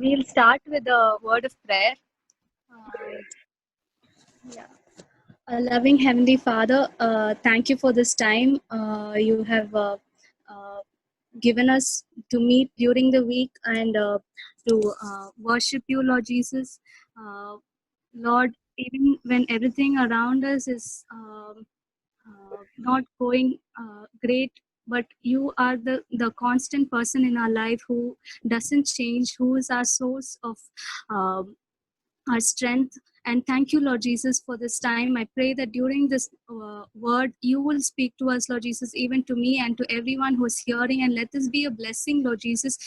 We'll start with a word of prayer. Um, yeah. Loving Heavenly Father, thank you for this time you have given us to meet during the week and to worship you, Lord Jesus. Lord, even when everything around us is not going great, but you are the constant person in our life who doesn't change, who is our source of um our strength. And thank you, Lord Jesus, for this time. I pray that during this word, you will speak to us, Lord Jesus, even to me and to everyone who is hearing. And let this be a blessing, Lord Jesus.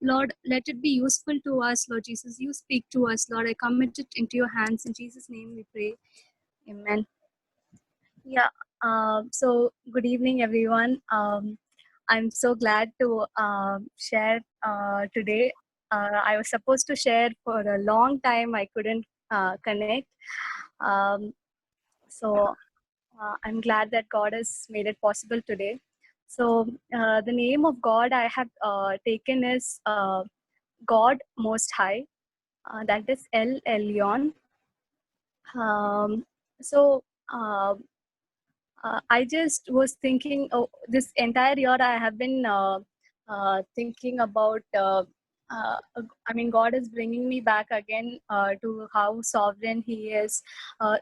Lord, let it be useful to us, Lord Jesus. You speak to us, Lord. I commit it into your hands. In Jesus' name we pray. Amen. Yeah. So, good evening, everyone. I'm so glad to share today. I was supposed to share for a long time. I couldn't connect. Um, so, I'm glad that God has made it possible today. So, the name of God I have taken is God Most High. That is El Elyon. Um, so, uh, I just was thinking, this entire year I have been thinking about. I mean, God is bringing me back again to how sovereign He is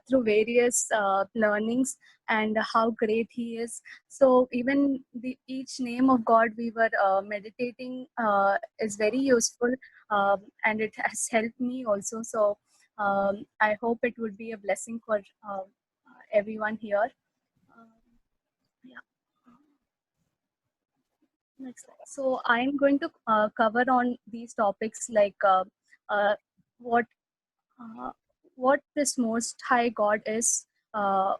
through various learnings and how great He is. So even each name of God we were meditating is very useful, and it has helped me also. So I hope it would be a blessing for everyone here. Um, yeah. Next slide. So I'm going to cover on these topics like uh, what uh, what this Most High God is, uh,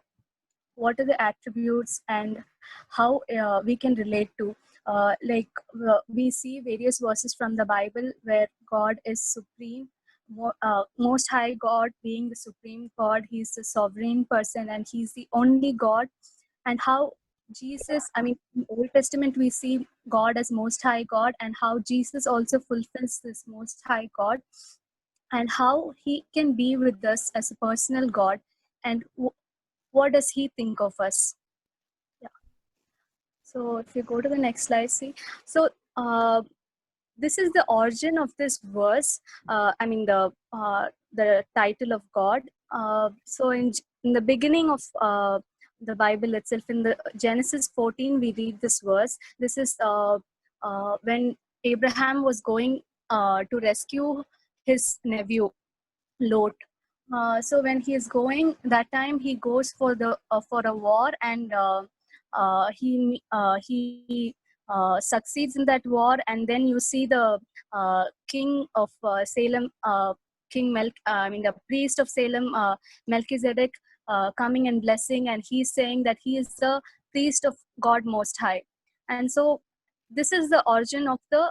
what are the attributes, and how we can relate to. We see various verses from the Bible where God is supreme. Most High God being the supreme God, He's the sovereign person, and He's the only God. And how Jesus, I mean, in Old Testament, we see God as Most High God, and how Jesus also fulfills this Most High God, and how He can be with us as a personal God, and what does He think of us? Yeah. So if you go to the next slide, see. So this is the origin of this verse. I mean, the title of God. So in the beginning of the Bible itself, in the Genesis 14, we read this verse. This is when Abraham was going to rescue his nephew Lot. So when he is going, that time he goes for a war, and he succeeds in that war, and then you see the king of Salem, I mean the priest of Salem, Melchizedek, coming and blessing, and he's saying that he is the priest of God Most High. And so this is the origin of the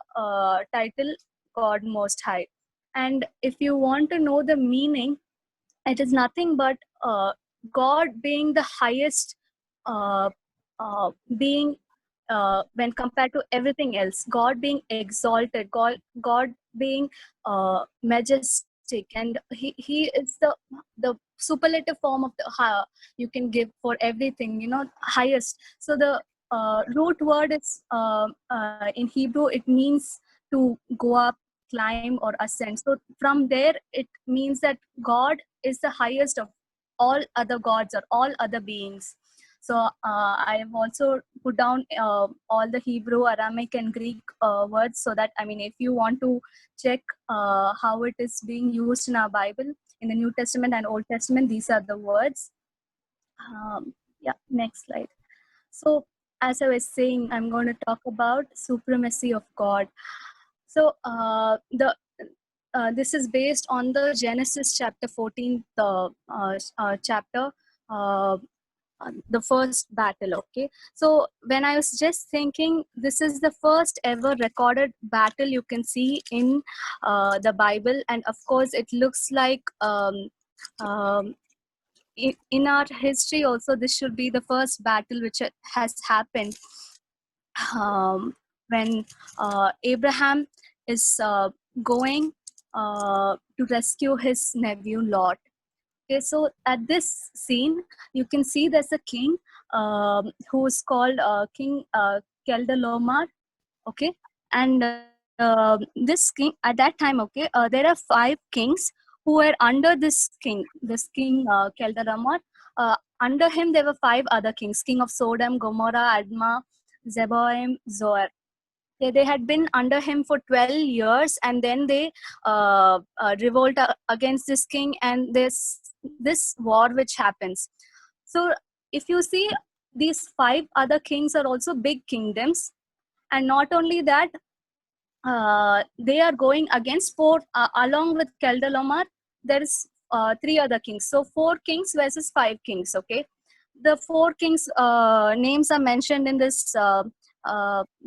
title God Most High. And if you want to know the meaning, it is nothing but God being the highest uh, being when compared to everything else. God being exalted, God being majestic, and he is the superlative form of the you can give for everything. Highest. So the root word is in Hebrew. It means to go up, climb, or ascend. So from there it means that God is the highest of all other gods or all other beings. So I have also put down all the Hebrew, Aramaic, and Greek words, so that, I mean, if you want to check how it is being used in our Bible, in the New Testament and Old Testament, these are the words. Yeah, next slide. So as I was saying, I'm going to talk about supremacy of God. So this is based on the Genesis chapter 14, chapter, uh, the first battle. Okay, so when I was just thinking, this is the first ever recorded battle you can see in the Bible, and of course it looks like um, in our history also, this should be the first battle which has happened, when Abraham is going to rescue his nephew Lot. Okay, so at this scene, you can see there's a king who is called King Keldalomar. Okay, and this king at that time, okay, there are 5 kings who were under this king Keldaramar. Under him, there were 5 other kings: king of Sodom, Gomorrah, Admah, Zeboim, Zoar. They had been under him for 12 years, and then they revolt against this king, and this war which happens. So if you see, these 5 other kings are also big kingdoms, and not only that, they are going against 4 along with Keldalomar. There is 3 other kings, so 4 kings versus 5 kings. Okay, the 4 kings names are mentioned in this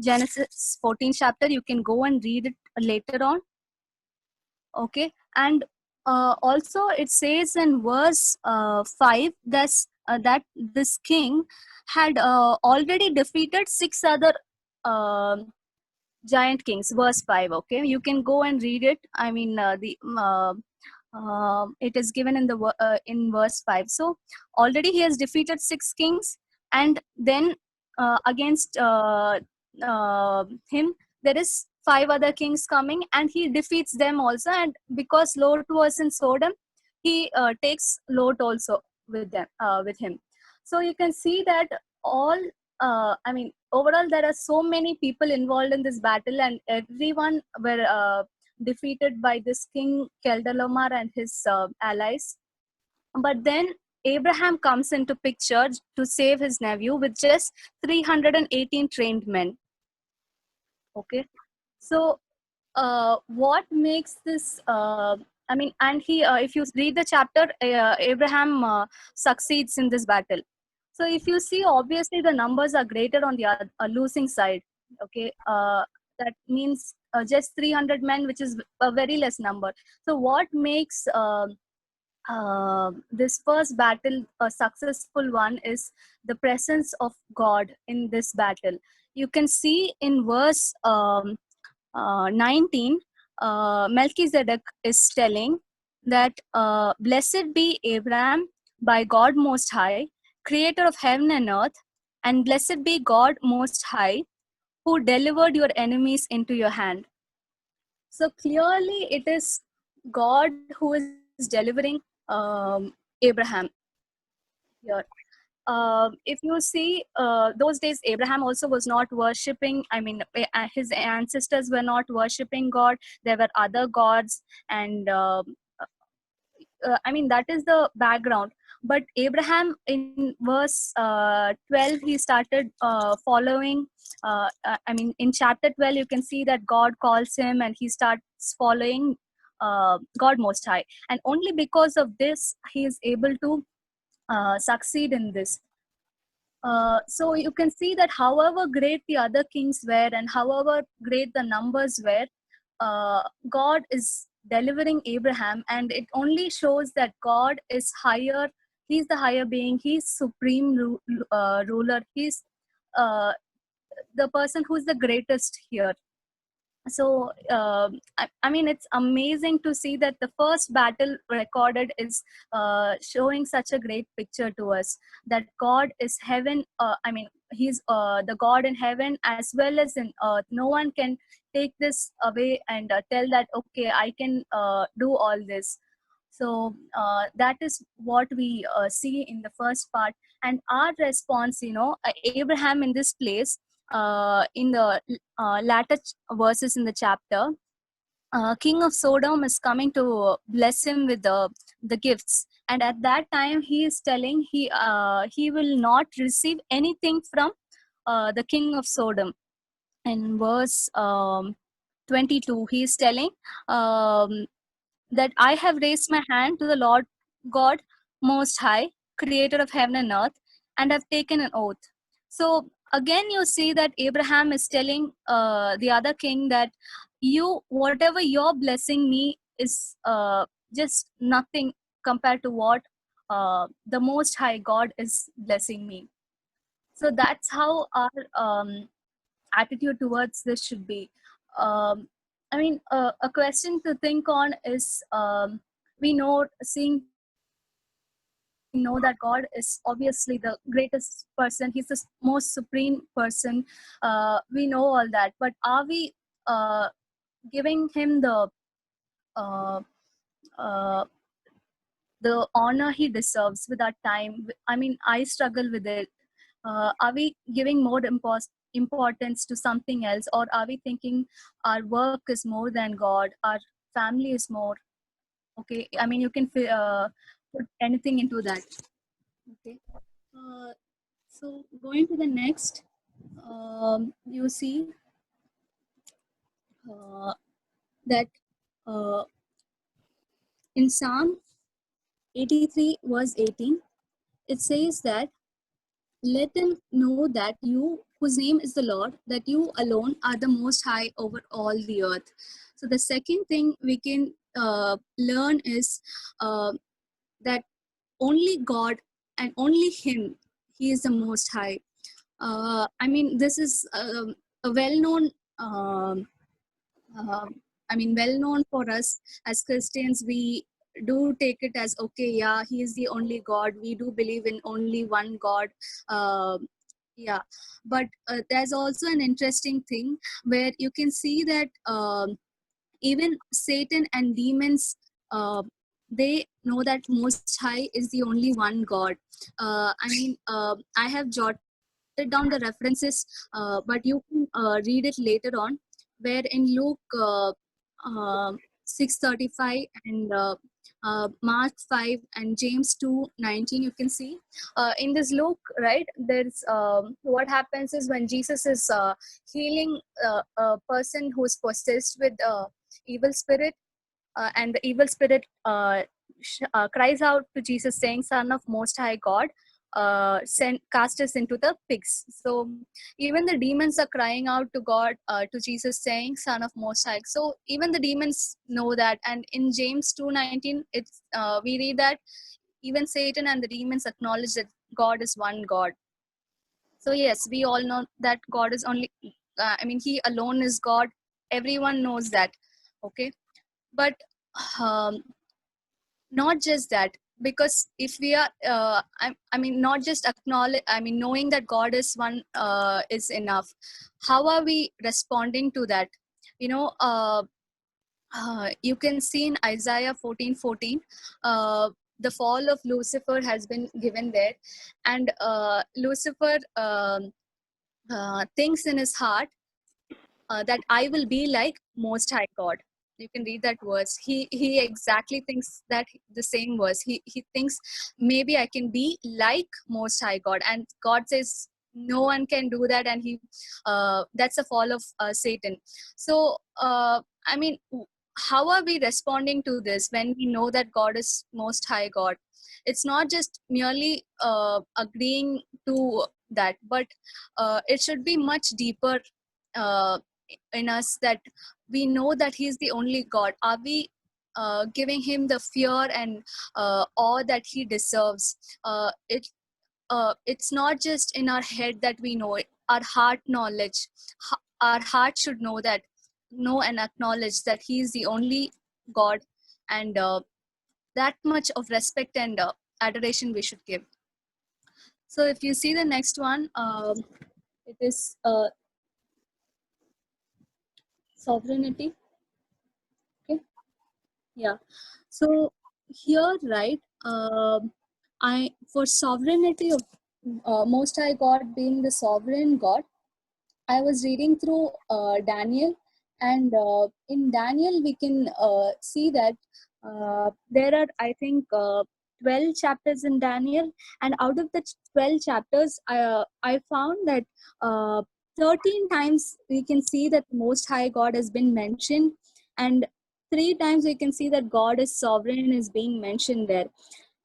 Genesis 14 chapter. You can go and read it later on. Okay, and also it says in verse 5 that this king had already defeated 6 other giant kings. Verse 5. Okay, you can go and read it. I mean, it is given in the in verse 5. So already he has defeated 6 kings, and then against him there is 5 other kings coming, and he defeats them also. And because Lot was in Sodom, he takes Lot also with him. So you can see that all I mean, overall, there are so many people involved in this battle, and everyone were defeated by this king Keldalomar and his allies. But then Abraham comes into picture to save his nephew with just 318 trained men. Okay, so what makes this? I mean, and he, if you read the chapter, Abraham succeeds in this battle. So if you see, obviously the numbers are greater on the losing side. Okay, that means just 300 men, which is a very less number. So what makes this first battle a successful one is the presence of God in this battle. You can see in verse 19, Melchizedek is telling that blessed be Abraham by God Most High, creator of heaven and earth, and blessed be God Most High, who delivered your enemies into your hand. So clearly, it is God who is delivering Abraham here. If you see, those days Abraham also was not worshipping. I mean, his ancestors were not worshipping God. There were other gods, and I mean, that is the background. But Abraham, in verse 12, he started following. I mean, in chapter 12, you can see that God calls him, and he starts following God Most High. And only because of this, he is able to succeed in this. So you can see that however great the other kings were, and however great the numbers were, God is delivering Abraham, and it only shows that God is higher. He's the higher being. He's supreme ruler. He's the person who's the greatest here. So I mean, it's amazing to see that the first battle recorded is showing such a great picture to us, that God is heaven. I mean, he's the God in heaven as well as in earth. No one can take this away and tell that, okay, I can do all this. So that is what we see in the first part. And our response, Abraham in this place, in the latter verses in the chapter, king of Sodom is coming to bless him with the gifts. And at that time, he is telling he will not receive anything from the king of Sodom. In verse 22, he is telling um, that I have raised my hand to the Lord God Most High, creator of heaven and earth, and have taken an oath. So again, you see that Abraham is telling the other king that whatever you're blessing me is just nothing compared to what the Most High God is blessing me. So that's how our attitude towards this should be. Um, I mean, a question to think on is, we know, seeing we know that God is obviously the greatest person. He's the most supreme person. We know all that, but are we giving him uh, uh, the honor he deserves with our time? I mean, I struggle with it. Are we giving more importance to something else, or are we thinking our work is more than God, our family is more? Okay, I mean, you can put anything into that. Okay, uh, so going to the next, you see uh, that uh, in Psalm 83 verse 18, it says that, let them know that you, whose name is the Lord, that you alone are the most high over all the earth. So the second thing we can learn is that only God and only Him, He is the most high. I mean, this is a well-known. Uh, I mean, well known for us as Christians. We do take it as, okay, yeah, He is the only God. We do believe in only one God. Uh, yeah, but there's also an interesting thing where you can see that even Satan and demons, uh, they know that Most High is the only one God. I mean, I have jotted down the references, but you can read it later on, where in Luke 6:35 and Mark 5 and James 2:19, you can see in this Luke, right? There's what happens is when Jesus is healing a person who is possessed with evil spirit, and the evil spirit cries out to Jesus, saying, "Son of Most High God, cast us into the pigs." So even the demons are crying out to God, to Jesus, saying, "Son of Most High." So even the demons know that, and in James 2:19, it's we read that even Satan and the demons acknowledge that God is one God. So yes, we all know that God is only. I mean, He alone is God. Everyone knows that. Okay, but um, not just that, because if we are I mean, not just acknowledge, I mean, knowing that God is one is enough. How are we responding to that? you know uh, you can see in Isaiah 14:14, the fall of Lucifer has been given there, and Lucifer thinks in his heart that I will be like Most High God. You can read that verse. He exactly thinks that the same verse. He thinks maybe I can be like Most High God, and God says no one can do that, and he that's a fall of Satan. So I mean, how are we responding to this when we know that God is Most High God? It's not just merely agreeing to that, but it should be much deeper uh, in us, that we know that He's the only God. Are we giving Him the fear and awe that He deserves? It's not just in our head that we know it. Our heart knowledge, our heart should know and acknowledge that He is the only God, and that much of respect and adoration we should give. So if you see the next one, it is sovereignty. Okay, yeah. So here, right, I for sovereignty of Most High God being the sovereign God, I was reading through Daniel, and in Daniel we can see that there are, I think, 12 chapters in Daniel, and out of the 12 chapters, I found that uh, 13 times we can see that Most High God has been mentioned, and 3 times we can see that God is sovereign is being mentioned there.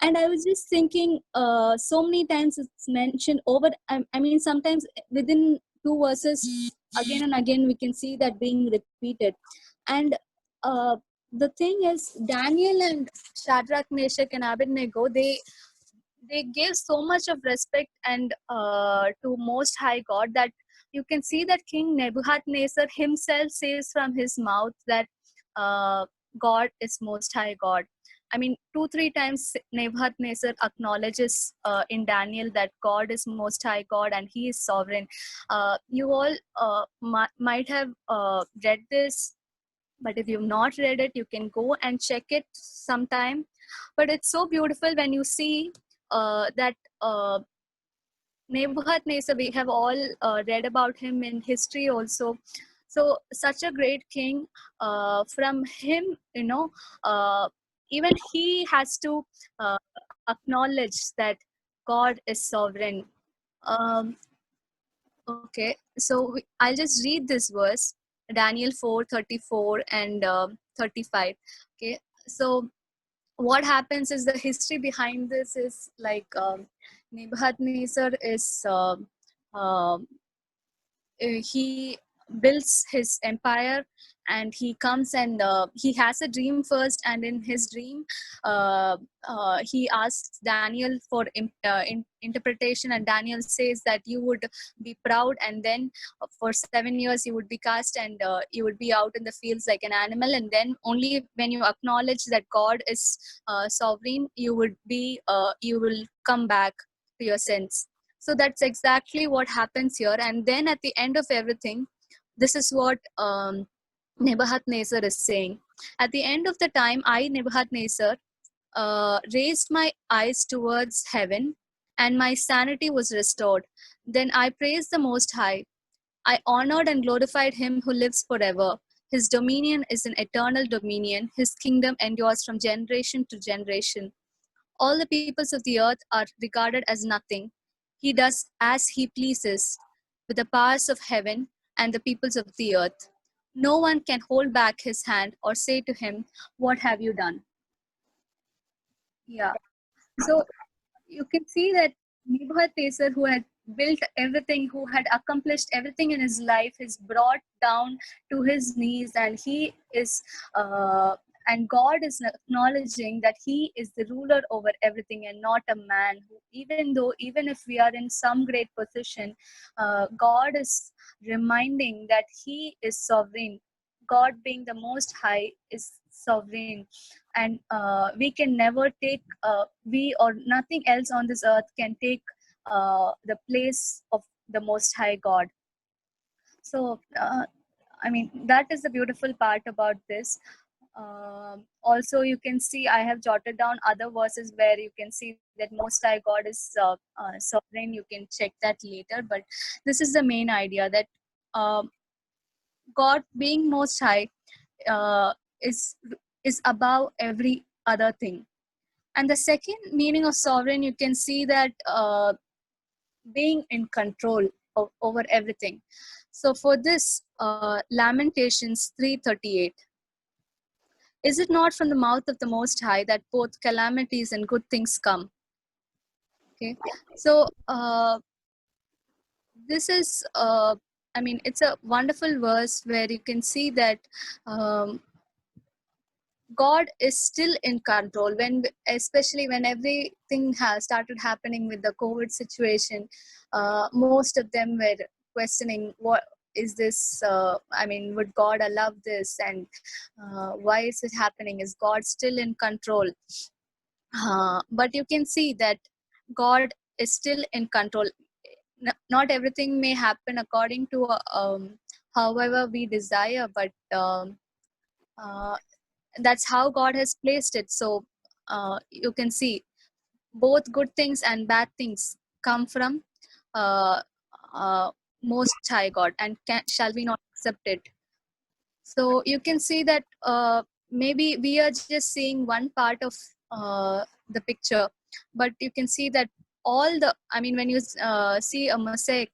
And I was just thinking, so many times it's mentioned over. I mean, sometimes within two verses, again and again, we can see that being repeated. And the thing is, Daniel and Shadrach, Meshach, and Abednego, they gave so much of respect and to Most High God, that you can see that King Nebuchadnezzar himself says from his mouth that uh, God is Most High God. I mean, 2-3 times Nebuchadnezzar acknowledges in Daniel that God is Most High God and He is sovereign. You all might have read this, but if you've not read it, you can go and check it sometime. But it's so beautiful when you see that Nebuchadnezzar, we have all read about him in history also. So such a great king. From him, even he has to uh, acknowledge that God is sovereign. Um, okay, so I'll just read this verse, Daniel 4:34 and 35. Okay, so what happens is the history behind this is like Nebuchadnezzar is he builds his empire, and he comes and he has a dream first, and in his dream uh, he asks Daniel for interpretation, and Daniel says that you would be proud, and then for 7 years you would be cast, and you would be out in the fields like an animal, and then only when you acknowledge that God is sovereign, you will come back to your sense. So that's exactly what happens here. And then at the end of everything, this is what Nebuchadnezzar is saying. At the end of the time, I, Nebuchadnezzar, raised my eyes towards heaven, and my sanity was restored. Then I praised the Most High. I honored and glorified him who lives forever. His dominion is an eternal dominion. His kingdom endures from generation to generation. All the peoples of the earth are regarded as nothing. He does as he pleases with the powers of heaven and the peoples of the earth. No one can hold back his hand or say to him, "What have you done?" Yeah. So you can see that Nebuchadnezzar, who had built everything, who had accomplished everything in his life, is brought down to his knees, and he is, and God is acknowledging that he is the ruler over everything and not a man. Even if we are in some great position, God is reminding that he is sovereign. God, being the Most High, is sovereign, and we can never take we or nothing else on this earth can take the place of the Most High God. So I mean, that is the beautiful part about this. Also, you can see I have jotted down other verses where you can see that Most High God is sovereign. You can check that later, but this is the main idea, that uh, God, being Most High, uh, is is above every other thing. And the second meaning of sovereign, you can see that being in control over everything. So for this, Lamentations 3:38, is it not from the mouth of the Most High that both calamities and good things come? Okay, so this is, I mean, it's a wonderful verse where you can see that um, God is still in control, especially when everything has started happening with the COVID situation. Most of them were questioning, what is this? I mean, would God allow this? And why is it happening? Is God still in control? But you can see that God is still in control. Not everything may happen according to however we desire, but uh, that's how God has placed it. So you can see both good things and bad things come from uh, uh, Most High God, and shall we not accept it? So you can see that maybe we are just seeing one part of the picture, but you can see that all the, I mean, when you see a mosaic,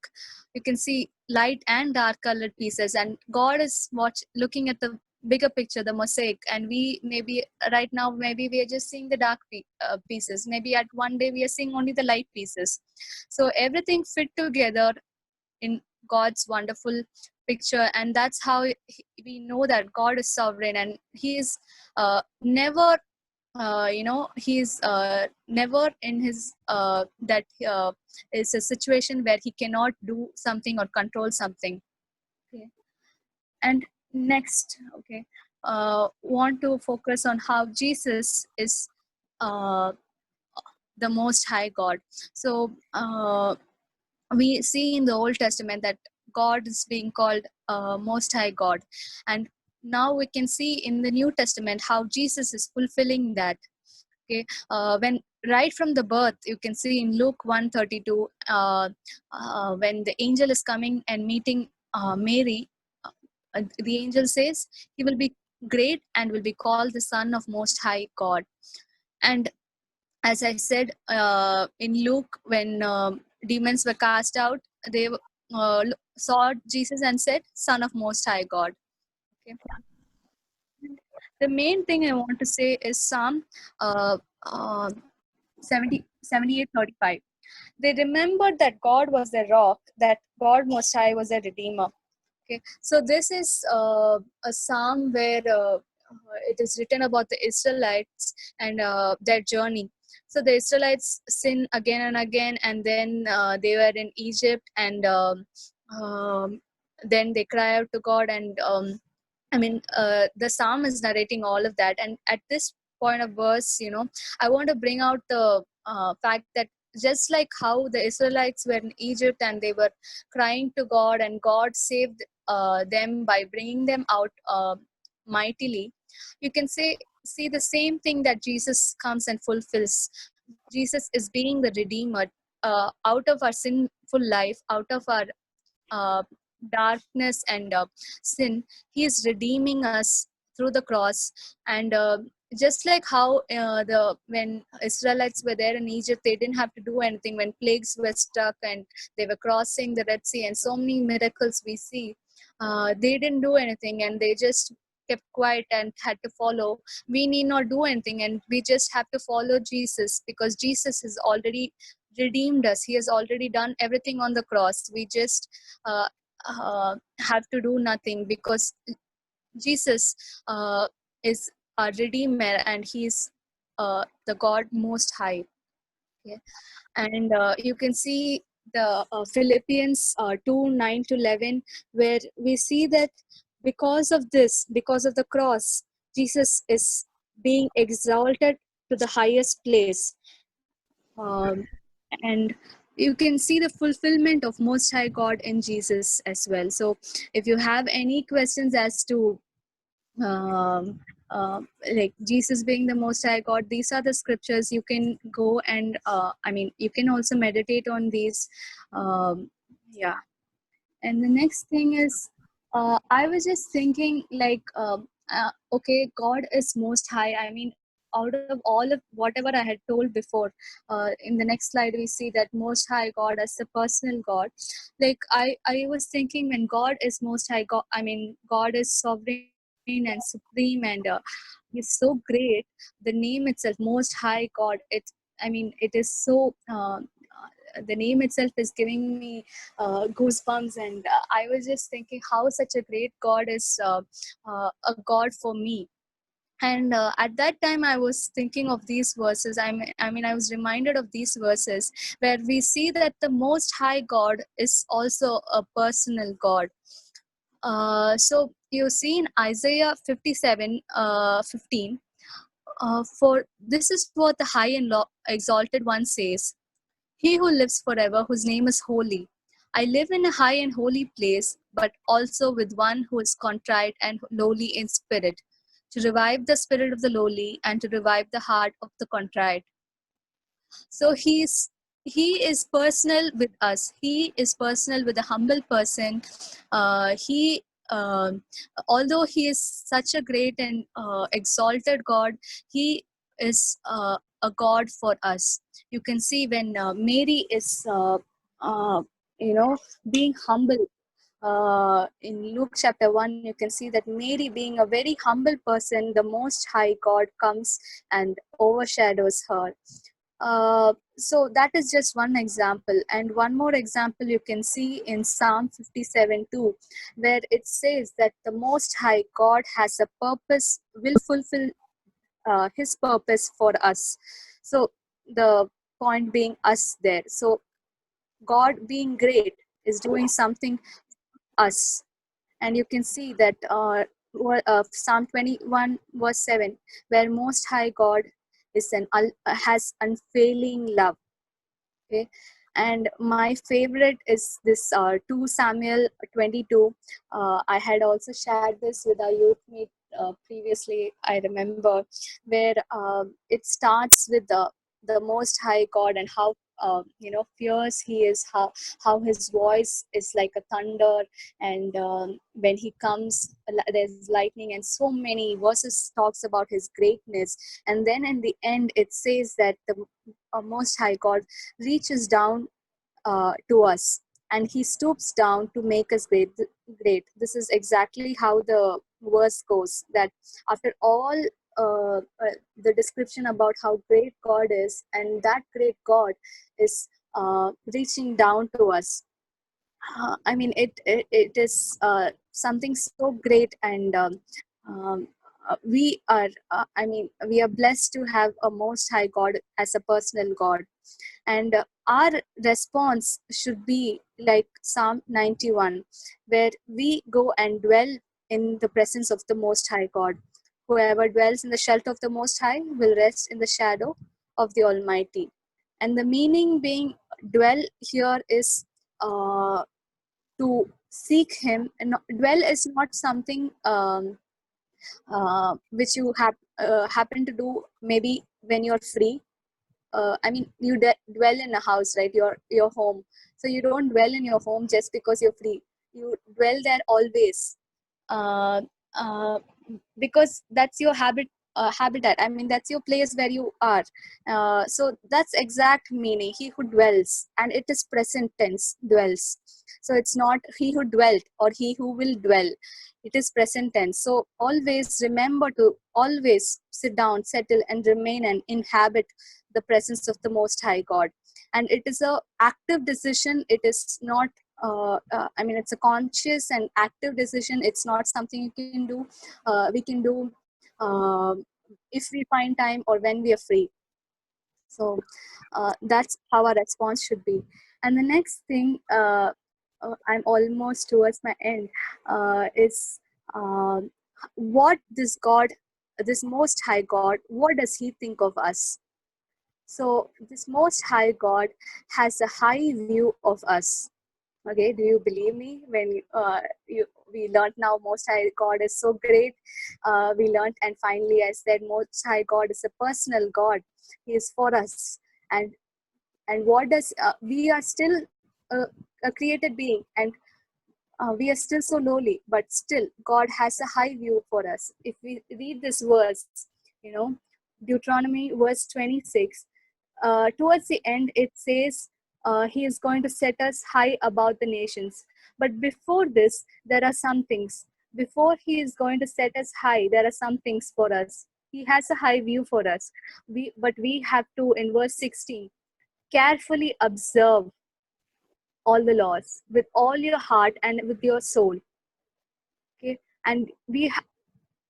you can see light and dark colored pieces, and God is looking at the bigger picture, the mosaic, and we maybe right now, maybe we are just seeing the dark pieces. Maybe at one day we are seeing only the light pieces. So everything fit together in God's wonderful picture, and that's how we know that God is sovereign, and He is never he's never in his that is a situation where he cannot do something or control something. Okay. And next, okay, want to focus on how Jesus is uh, the most high God. So we see in the Old Testament that God is being called most high God, and now we can see in the New Testament how Jesus is fulfilling that. Okay, when right from the birth, you can see in Luke 1:32, when the angel is coming and meeting Mary, the angel says he will be great and will be called the Son of Most High God. And as I said in Luke, when demons were cast out, they saw Jesus and said, Son of Most High God. Okay. The main thing I want to say is Psalm uh, uh, 78:35. They remembered that God was their rock, that God Most High was their Redeemer. Okay, so this is a psalm where it is written about the Israelites and their journey. So the Israelites sin again and again, and then they were in Egypt, and then they cry out to God, and the psalm is narrating all of that. And at this point of verse, I want to bring out the fact that just like how the Israelites were in Egypt and they were crying to God, and God saved them by bringing them out mightily, you can see the same thing that Jesus comes and fulfills. Jesus is being the Redeemer out of our sinful life, out of our uh, darkness and sin. He is redeeming us through the cross. And just like how the when Israelites were there in Egypt, they didn't have to do anything when plagues were struck and they were crossing the Red Sea, and so many miracles we see. They didn't do anything, and they just kept quiet and had to follow. We need not do anything, and we just have to follow Jesus, because Jesus has already redeemed us. He has already done everything on the cross. We just uh, have to do nothing, because Jesus is our Redeemer, and He's the God Most High. Okay? And you can see the Philippians 2:9-11, where we see that because of this, because of the cross, Jesus is being exalted to the highest place. Um, and you can see the fulfillment of Most High God in Jesus as well. So if you have any questions as to um, like Jesus being the Most High God, these are the scriptures you can go and you can also meditate on these. Yeah. And the next thing is, I was just thinking, like, okay, God is Most High. I mean, out of all of whatever I had told before, in the next slide we see that Most High God as the personal God. Like, I was thinking, when God is Most High God, I mean, God is sovereign and supreme, and He's so great. The name itself, Most High God, it is so. The name itself is giving me goosebumps, and I was just thinking how such a great God is a God for me. And at that time I was thinking of these verses. I was reminded of these verses where we see that the Most High God is also a personal God. So you see in Isaiah 57:15, for this is what the high and exalted one says, He who lives forever, whose name is holy. I live in a high and holy place, but also with one who is contrite and lowly in spirit, to revive the spirit of the lowly and to revive the heart of the contrite. So he is personal with us. He is personal with a humble person. He Although he is such a great and exalted God, he is a God for us. You can see when Mary is uh, being humble. In Luke chapter 1, you can see that Mary, being a very humble person, the Most High God comes and overshadows her. So that is just one example. And one more example you can see in Psalm 57:2, where it says that the Most High God has a purpose, will fulfill his purpose for us. So the point being us there. So God being great is doing something us. And you can see that Psalm 21 verse 7, where Most High God is has unfailing love. Okay. And my favorite is this 2 Samuel 22. I had also shared this with our youth meet previously, I remember, where it starts with the Most High God, and how fierce he is, how his voice is like a thunder, and when he comes, there's lightning, and so many verses talks about his greatness. And then in the end it says that the Most High God reaches down to us, and he stoops down to make us great. This is exactly how the verse goes, that after all the description about how great God is, and that great God is reaching down to us. I mean, it is something so great. And we are blessed to have a Most High God as a personal God. And our response should be like Psalm 91, where we go and dwell in the presence of the Most High God. Whoever dwells in the shelter of the Most High will rest in the shadow of the Almighty. And the meaning being dwell here is to seek Him. And dwell is not something which you happen to do maybe when you're free. I mean, you dwell in a house, right? Your home. So you don't dwell in your home just because you're free. You dwell there always, uh, uh, because that's your habitat. I mean, that's your place where you are. So that's exact meaning. He who dwells, and it is present tense, dwells. So it's not he who dwelt or he who will dwell. It is present tense. So always remember to always sit down, settle, and remain and inhabit the presence of the Most High God. And it is a active decision. It is not I mean, it's a conscious and active decision. It's not something you can do. We can do if we find time or when we are free. So that's how our response should be. And the next thing, I'm almost towards my end, is um what this God, this Most High God, what does He think of us? So this Most High God has a high view of us. Okay, do you believe me when we learned now Most High God is so great? We learned, and finally I said Most High God is a personal God. He is for us. and and what does we are still uh, a created being, and we are still so lowly, but still God has a high view for us. If we read this verse, you know, Deuteronomy verse 26, towards the end it says he is going to set us high above the nations. But before this, there are some things. Before he is going to set us high, there are some things for us. He has a high view for us. But we have to, in verse 16, carefully observe all the laws with all your heart and with your soul. Okay, and we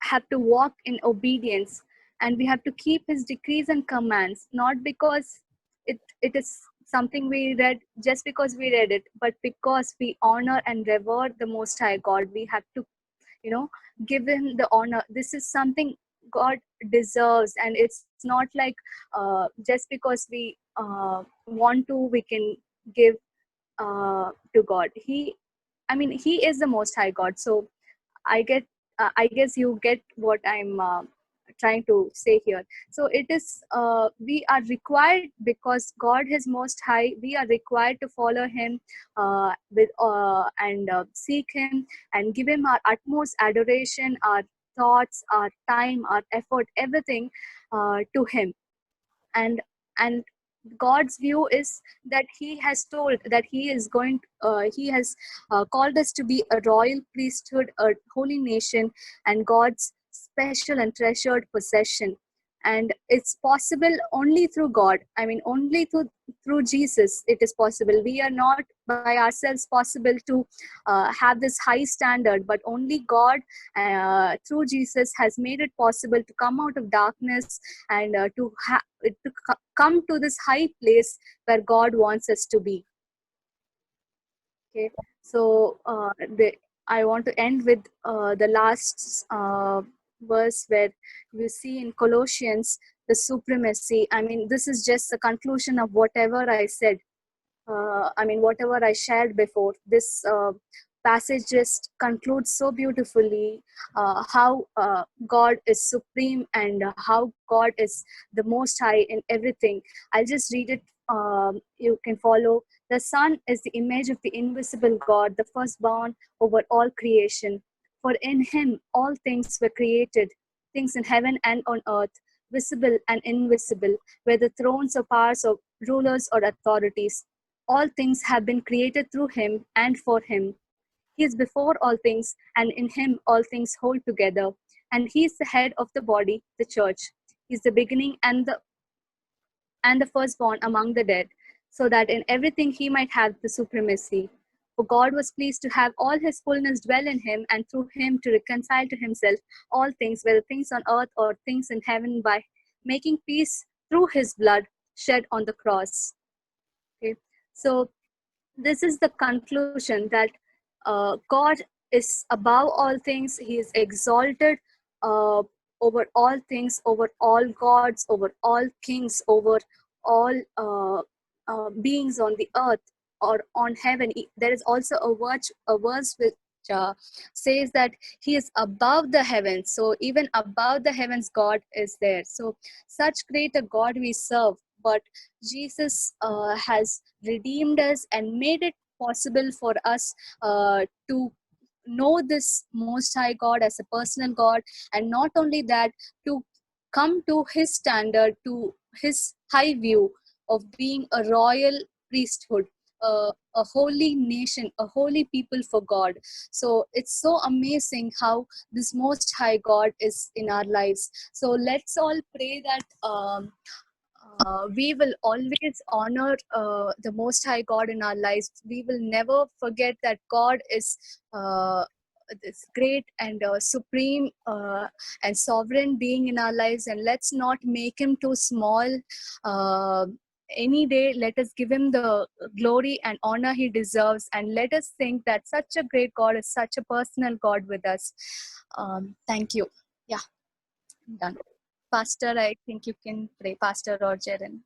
have to walk in obedience, and we have to keep his decrees and commands, not because it is something we read, just because we read it, but because we honor and revere the Most High God. We have to, you know, give him the honor. This is something God deserves, and it's not like just because we want to, we can give to God. He is the Most High God. So I get, I guess you get what I'm trying to say here. So it is, we are required, because God is Most High. We are required to follow Him with and seek Him and give Him our utmost adoration, our thoughts, our time, our effort, everything to Him. And God's view is that He has told that He is going, He has called us to be a royal priesthood, a holy nation, and God's special and treasured possession. and it's possible only through God. I mean, only through Jesus it is possible. We are not by ourselves possible to have this high standard, but only God through Jesus has made it possible to come out of darkness and come to this high place where God wants us to be. Okay, so I want to end with the last verse where you see in Colossians the supremacy. I mean, this is just the conclusion of whatever I said. I mean, whatever I shared before. This passage just concludes so beautifully how God is supreme and how God is the most high in everything. I'll just read it. You can follow. The Son is the image of the invisible God, the firstborn over all creation. For in him all things were created, things in heaven and on earth, visible and invisible, whether thrones or powers or rulers or authorities. All things have been created through him and for him. He is before all things, and in him all things hold together. And he is the head of the body, the church. He is the beginning and the firstborn among the dead, so that in everything he might have the supremacy. For God was pleased to have all his fullness dwell in him, and through him to reconcile to himself all things, whether things on earth or things in heaven, by making peace through his blood shed on the cross. Okay, so this is the conclusion that God is above all things. He is exalted uh, over all things, over all gods, over all kings, over all beings on the earth or on heaven. There is also a verse which says that he is above the heavens. So even above the heavens, God is there. So such great a God we serve. But Jesus has redeemed us and made it possible for us to know this most high God as a personal God, and not only that, to come to his standard, to his high view of being a royal priesthood, a holy nation, a holy people for God. So it's so amazing how this most high God is in our lives. So let's all pray that we will always honor the Most High God in our lives. We will never forget that God is this great and supreme and sovereign being in our lives, and let's not make him too small. Uh, any day, let us give him the glory and honor he deserves, and let us think that such a great God is such a personal God with us. Thank you. Yeah, I'm done. Pastor, I think you can pray. Pastor or Jaren.